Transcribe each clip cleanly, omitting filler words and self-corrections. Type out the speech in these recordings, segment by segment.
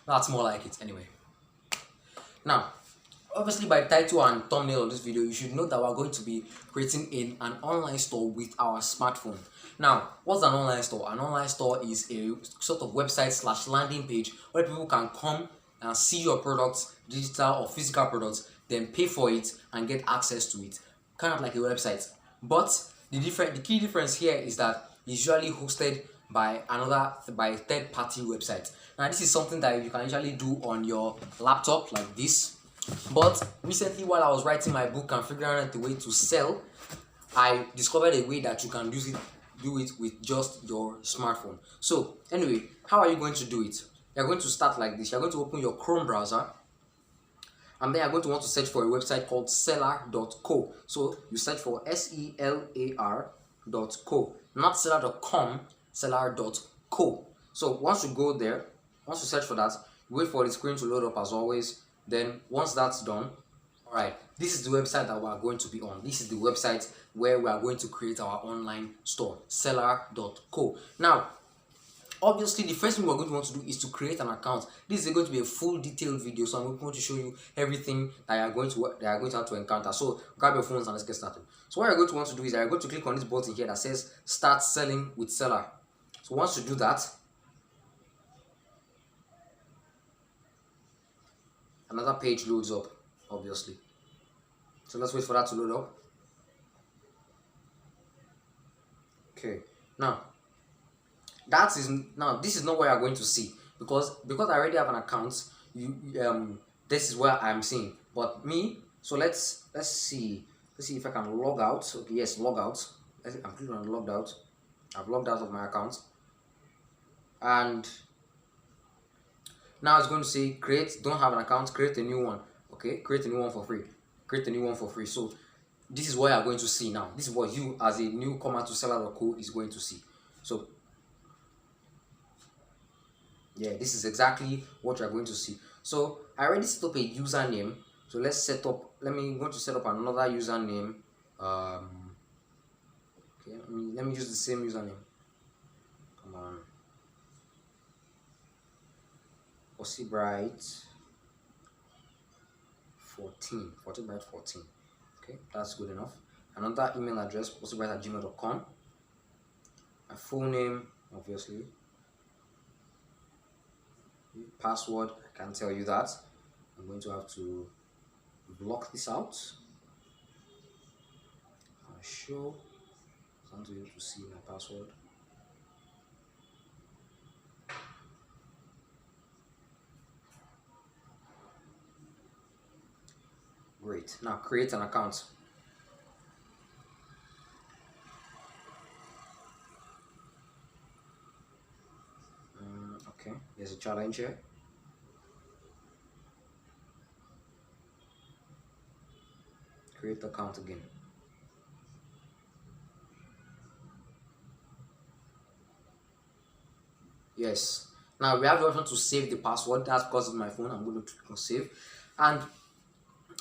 That's more like it anyway. Now, obviously by title and thumbnail of this video, you should know that we're going to be creating an online store with our smartphone. Now, what's an online store? An online store is a sort of website slash landing page where people can come and see your products, digital or physical products, then pay for it and get access to it. Kind of like a website. But the key difference here is that it's usually hosted by a third-party website. Now, this is something that you can usually do on your laptop like this. But recently, while I was writing my book and figuring out the way to sell, I discovered a way that you can do it with just your smartphone. So anyway, how are you going to do it? You're going to start like this. You're going to open your Chrome browser, and then you're going to want to search for a website called seller.co. So you search for selar.co, not seller.com, seller.co. So once you go there, once you search for that, you wait for the screen to load up as always. Then once that's done, all right, this is the website that we are going to be on. This is the website where we are going to create our online store, seller.co. Now, obviously, the first thing we're going to want to do is to create an account. This is going to be a full detailed video, so I'm going to show you everything that you are going to have to encounter. So grab your phones and let's get started. So what you're going to want to do is you're going to click on this button here that says Start Selling with Seller. So once you do that, another page loads up, obviously. So let's wait for that to load up. Okay, now this is not what you're going to see because I already have an account. This is where I'm seeing. But me, so let's see if I can log out. Okay, yes, log out. I'm clicking on logged out. I've logged out of my account, and now it's going to say don't have an account, create a new one. Okay, create a new one for free. Create a new one for free. So this is what you're going to see now. This is what you as a newcomer to seller.co is going to see. So yeah, this is exactly what you're going to see. So I already set up a username. So I'm going to set up another username. Okay, let me use the same username. Come on. Bright 14. Okay, that's good enough. Another email address, possibright@gmail.com. My full name, obviously. Password, I can't tell you that. I'm going to have to block this out. I'll show. I want you to see my password. Great. Now create an account. Okay, there's a challenge here. Create account again. Yes. Now we have the option to save the password. That's because of my phone. I'm going to click on save. And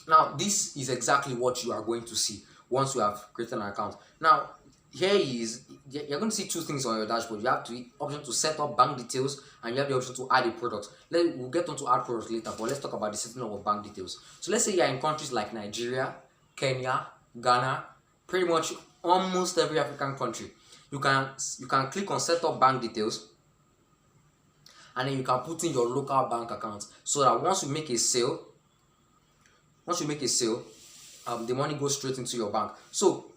now this is exactly what you are going to see once you have created an account. Now here you're going to see two things on your dashboard. You have the option to set up bank details, and you have the option to add a product. We'll get on to add products later, but let's talk about the setting up of bank details. So let's say you're in countries like Nigeria, Kenya, Ghana, pretty much almost every African country. You can click on set up bank details, and then you can put in your local bank account so that once you make a sale, the money goes straight into your bank. So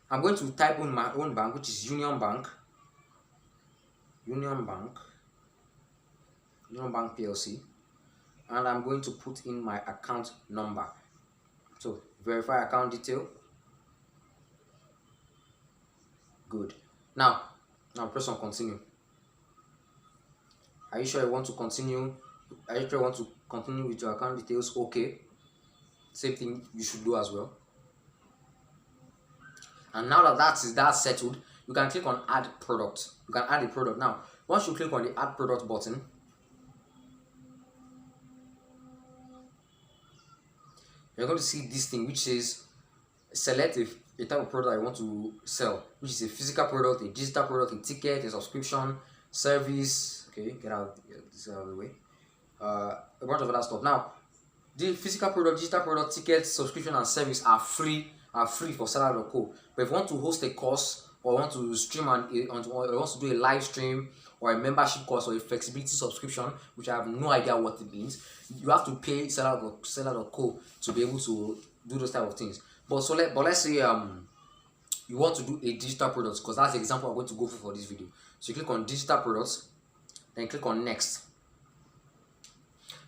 I'm going to type in my own bank, which is Union Bank PLC, and I'm going to put in my account number. So verify account detail. Good. Now press on continue. Are you sure you want to continue? Are you sure you want to continue with your account details? Okay. Same thing you should do as well. And now that that's settled, you can click on add product. You can add a product. Now, once you click on the add product button, you're going to see this thing which says select a type of product I want to sell, which is a physical product, a digital product, a ticket, a subscription, service. Okay, get this out of the way. a bunch of other stuff. Now, the physical product, digital product, tickets, subscription, and service are free for seller.co. But if you want to host a course, or want to stream or want to do a live stream, or a membership course, or a flexibility subscription, which I have no idea what it means, you have to pay seller.co to be able to do those type of things. But let's say you want to do a digital product, because that's the example I'm going to go for this video. So you click on digital products, then click on next.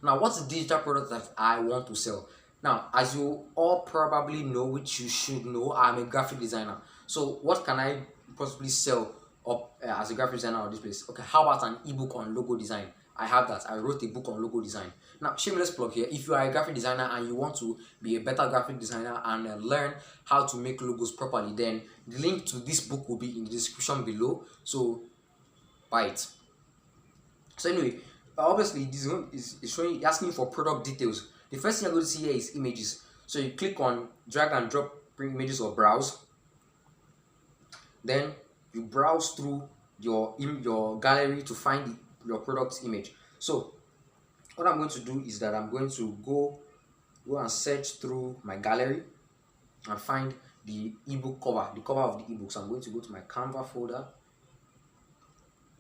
Now, what's the digital product that I want to sell? Now, as you all probably know, which you should know, I'm a graphic designer. So what can I possibly sell up as a graphic designer on this place? Okay, how about an ebook on logo design? I have that. I wrote a book on logo design. Now, shameless plug here. If you are a graphic designer and you want to be a better graphic designer and learn how to make logos properly, then the link to this book will be in the description below. So buy it. So anyway, obviously this one is showing, asking for product details. The first thing you're going to see here is images. So you click on drag and drop, bring images, or browse. Then you browse through your gallery to find your product image. So what I'm going to do is that I'm going to go and search through my gallery and find the ebook cover, the cover of the ebook. So I'm going to go to my Canva folder,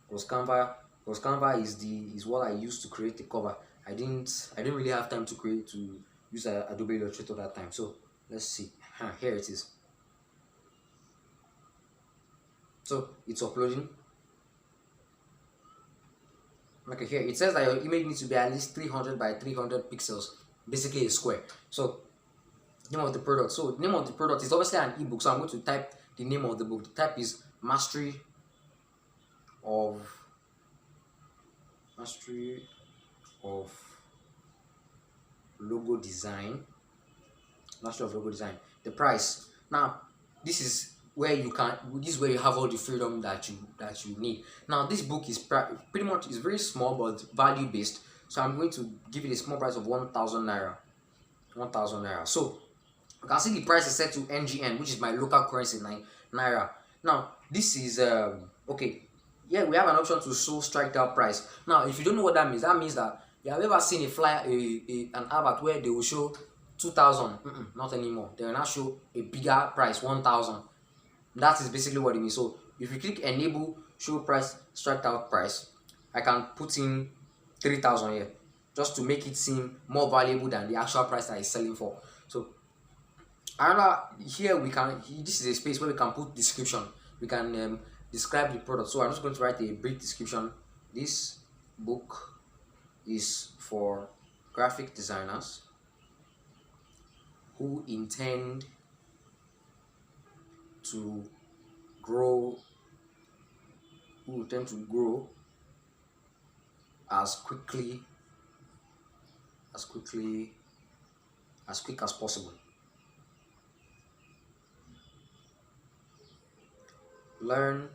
because Canva is what I used to create the cover. I didn't really have time to use Adobe Illustrator that time. So let's see. Here it is. So it's uploading. Okay, here it says that your image needs to be at least 300 by 300 pixels, basically a square. So name of the product. So the name of the product is obviously an ebook. So I'm going to type the name of the book. The type is Mastery of Logo Design. Mastery of Logo Design. The price. Now, this is where you have all the freedom that you need. Now, this book is pretty much is very small but value based. So I'm going to give it a small price of 1,000 naira. 1,000 naira. So you can see the price is set to NGN, which is my local currency, naira. Now, this is okay. Yeah, we have an option to show strike out price. Now, if you don't know what that means that you have ever seen a flyer, an advert where they will show 2,000. Not anymore. They will now show a bigger price, 1,000. That is basically what it means. So if you click enable show price strike out price, I can put in 3,000 here, just to make it seem more valuable than the actual price that it's selling for. So here this is a space where we can put description. We can describe the product. So I'm just going to write a brief description. This book is for graphic designers who intend to grow as quick as possible. Learn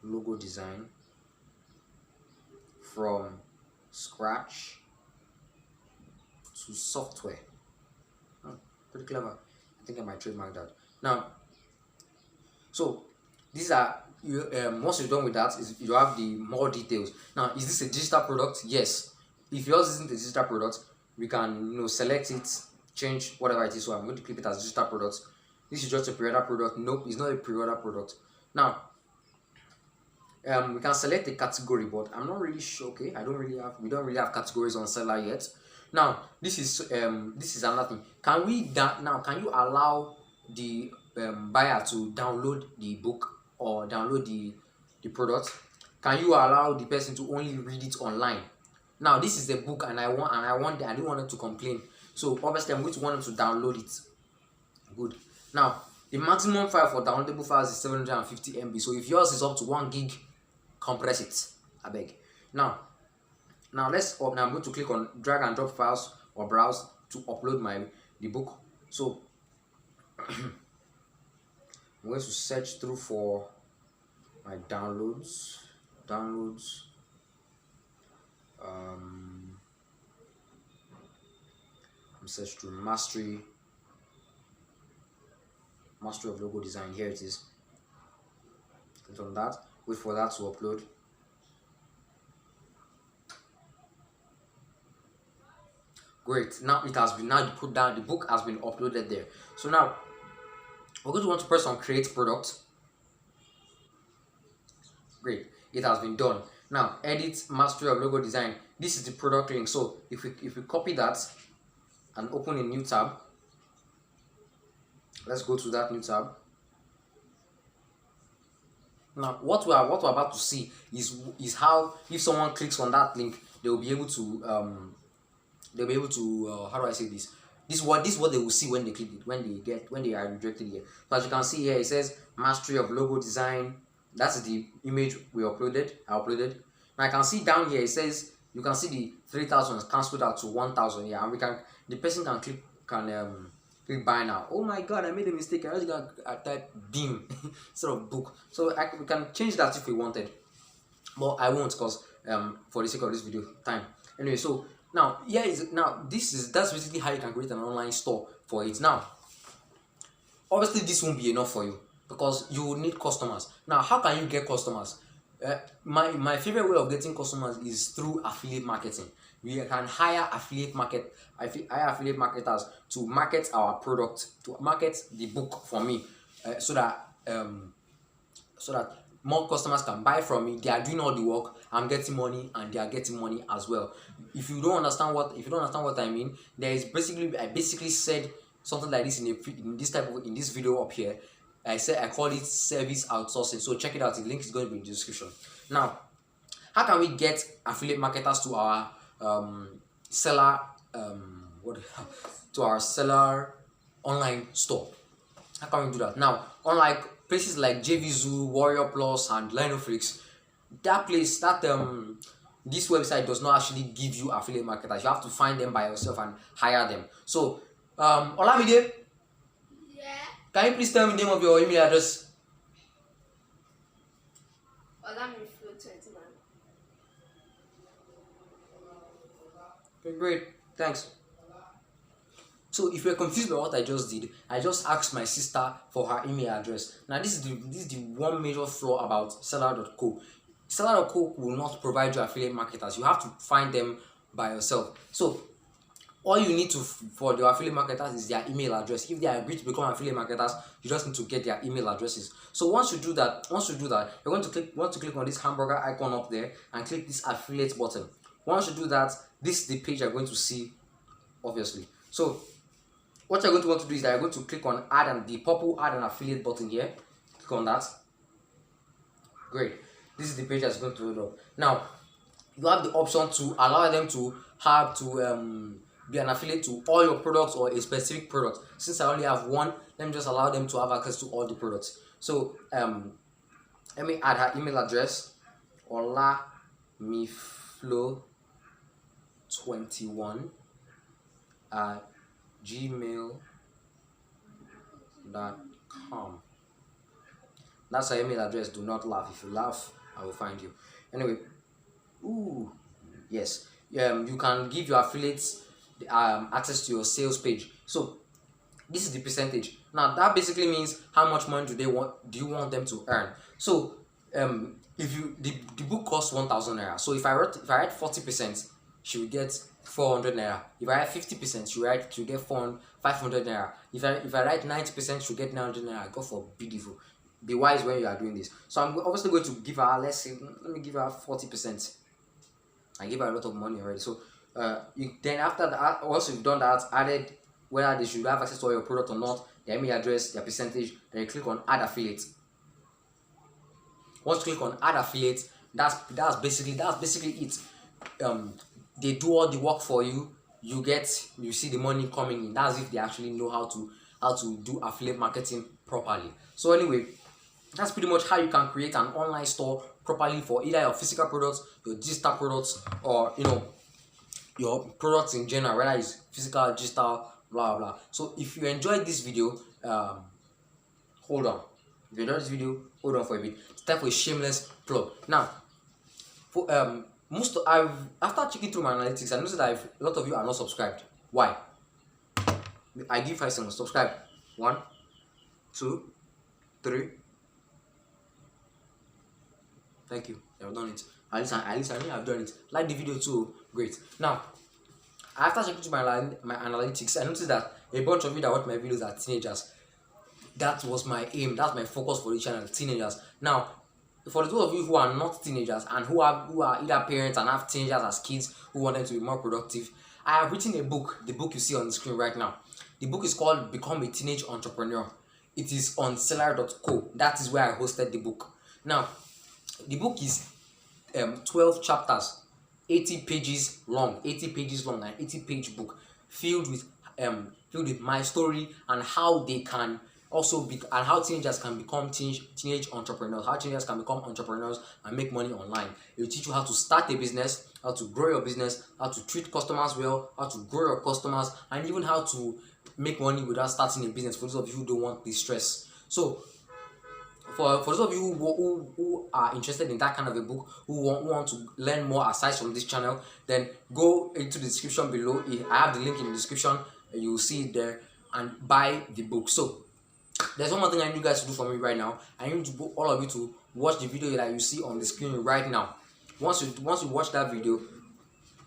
logo design from scratch to software. Pretty clever. I think I might trademark that. Now, so these are once you're done with that, is you have the more details. Now, is this a digital product? Yes. If yours isn't a digital product, we can select it, change whatever it is. So I'm going to click it as digital product. This is just a pre-order product. Nope, it's not a pre-order product. Now, we can select a category, but I'm not really sure. Okay, we don't really have categories on seller yet. Now, this is another thing. Can you allow the buyer to download the book or download the product? Can you allow the person to only read it online? Now, this is the book, and I don't want them to complain. So obviously, I'm going to want them to download it. Good. Now, the maximum file for downloadable files is 750 MB. So if yours is up to 1 gig, compress it. I beg. Now I'm going to click on drag and drop files or browse to upload the book. So I'm going to search through for my downloads. I'm search through mastery of logo design. Here it is. Click on that. Wait for that to upload. Great. Now it has been, now you put down, the book has been uploaded there. So now we're going to want to press on create product. Great, it has been done. Now edit mastery of logo design. This is the product link. So if we copy that and open a new tab, let's go to that new tab. Now what we're about to see is how, if someone clicks on that link, they will be able to how do I say this? This is what they will see when they click it, when they are redirected here. So as you can see here, it says mastery of logo design. That's the image I uploaded. Now I can see down here, it says, you can see the 3,000 cancelled out to 1,000. Yeah, and the person can click buy now. Oh my god, I made a mistake. I already got type beam instead of book. So we can change that if we wanted, but I won't, because for the sake of this video time. Anyway, so now that's basically how you can create an online store for it. Now obviously this won't be enough for you, because you will need customers. Now how can you get customers? My favorite way of getting customers is through affiliate marketing. We can hire affiliate marketers to market our product, to market the book for me, so that more customers can buy from me. They are doing all the work, I'm getting money, and they are getting money as well. If you don't understand what I mean, I basically said something like this in this video up here. I call it service outsourcing. So check it out. The link is going to be in the description. Now, how can we get affiliate marketers to our seller online store? How can we do that? Now, unlike places like JVZoo, Warrior Plus, and Linoflix, this website does not actually give you affiliate marketers. You have to find them by yourself and hire them. So, Olamide, can you please tell me the name of your email address? Olamide21. Okay, great, thanks. So if you're confused by what I just did, I just asked my sister for her email address. Now this is the one major flaw about seller.co. Seller.co will not provide you affiliate marketers. You have to find them by yourself. So all you need for your affiliate marketers is their email address. If they agree to become affiliate marketers, you just need to get their email addresses. So once you do that, you're going to click on this hamburger icon up there and click this affiliate button. Once you do that, this is the page you're going to see, obviously. So what you're going to want to do is that you're going to click on the purple add an affiliate button here. Click on that. Great. This is the page that's going to load up. Now you have the option to allow them to be an affiliate to all your products or a specific product. Since I only have one, let me just allow them to have access to all the products. So let me add her email address, olamiflo21 at gmail.com. That's her email address. Do not laugh. If you laugh, I will find you. Anyway, yes, you can give your affiliates access to your sales page. So this is the percentage. Now that basically means how much money do you want them to earn. So if the book costs 1,000 naira. So if I write 40%, she will get 400 naira. If I write 50%, she will get 500 naira. If I write 90%, she'll get 900 naira. God forbid evil. Be wise when you are doing this. So I'm obviously going to give her, let me give her 40%. I give her a lot of money already. So then after that, once you've done that, added whether they should have access to all your product or not, their email address, their percentage, then you click on add affiliate. Once you click on add affiliate, that's basically it. They do all the work for you. You see the money coming in. That's if they actually know how to do affiliate marketing properly. So anyway, that's pretty much how you can create an online store properly for either your physical products, your digital products, or your products in general, whether it's physical, digital, blah blah. So if you enjoyed this video, hold on. If you enjoyed this video, hold on for a bit. It's time for a shameless plug. Now, for after checking through my analytics, I noticed that a lot of you are not subscribed. Why? I give 5 seconds. Subscribe. 1, 2, 3. Thank you. I've done it. At least I know I've done it. Like the video too. Great. Now, after checking to my analytics, I noticed that a bunch of you that watch my videos are teenagers. That was my aim. That's my focus for the channel. Teenagers. Now, for those of you who are not teenagers and who are either parents and have teenagers as kids who want them to be more productive, I have written a book. The book you see on the screen right now. The book is called Become a Teenage Entrepreneur. It is on seller.co. That is where I hosted the book. Now, the book is 12 chapters, 80 pages long, an 80-page book filled with my story and how they can also be, and how teenagers can become teenage entrepreneurs, how teenagers can become entrepreneurs and make money online. It will teach you how to start a business, how to grow your business, how to treat customers well, how to grow your customers, and even how to make money without starting a business for those of you who don't want the stress. So for those of you who are interested in that kind of a book, who want to learn more aside from this channel, then go into the description below. I have the link in the description. You will see it there, and buy the book. So there's one more thing I need you guys to do for me right now. I need all of you to watch the video that you see on the screen right now. Once you watch that video,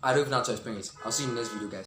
I don't even have to explain it. I'll see you in the next video, guys.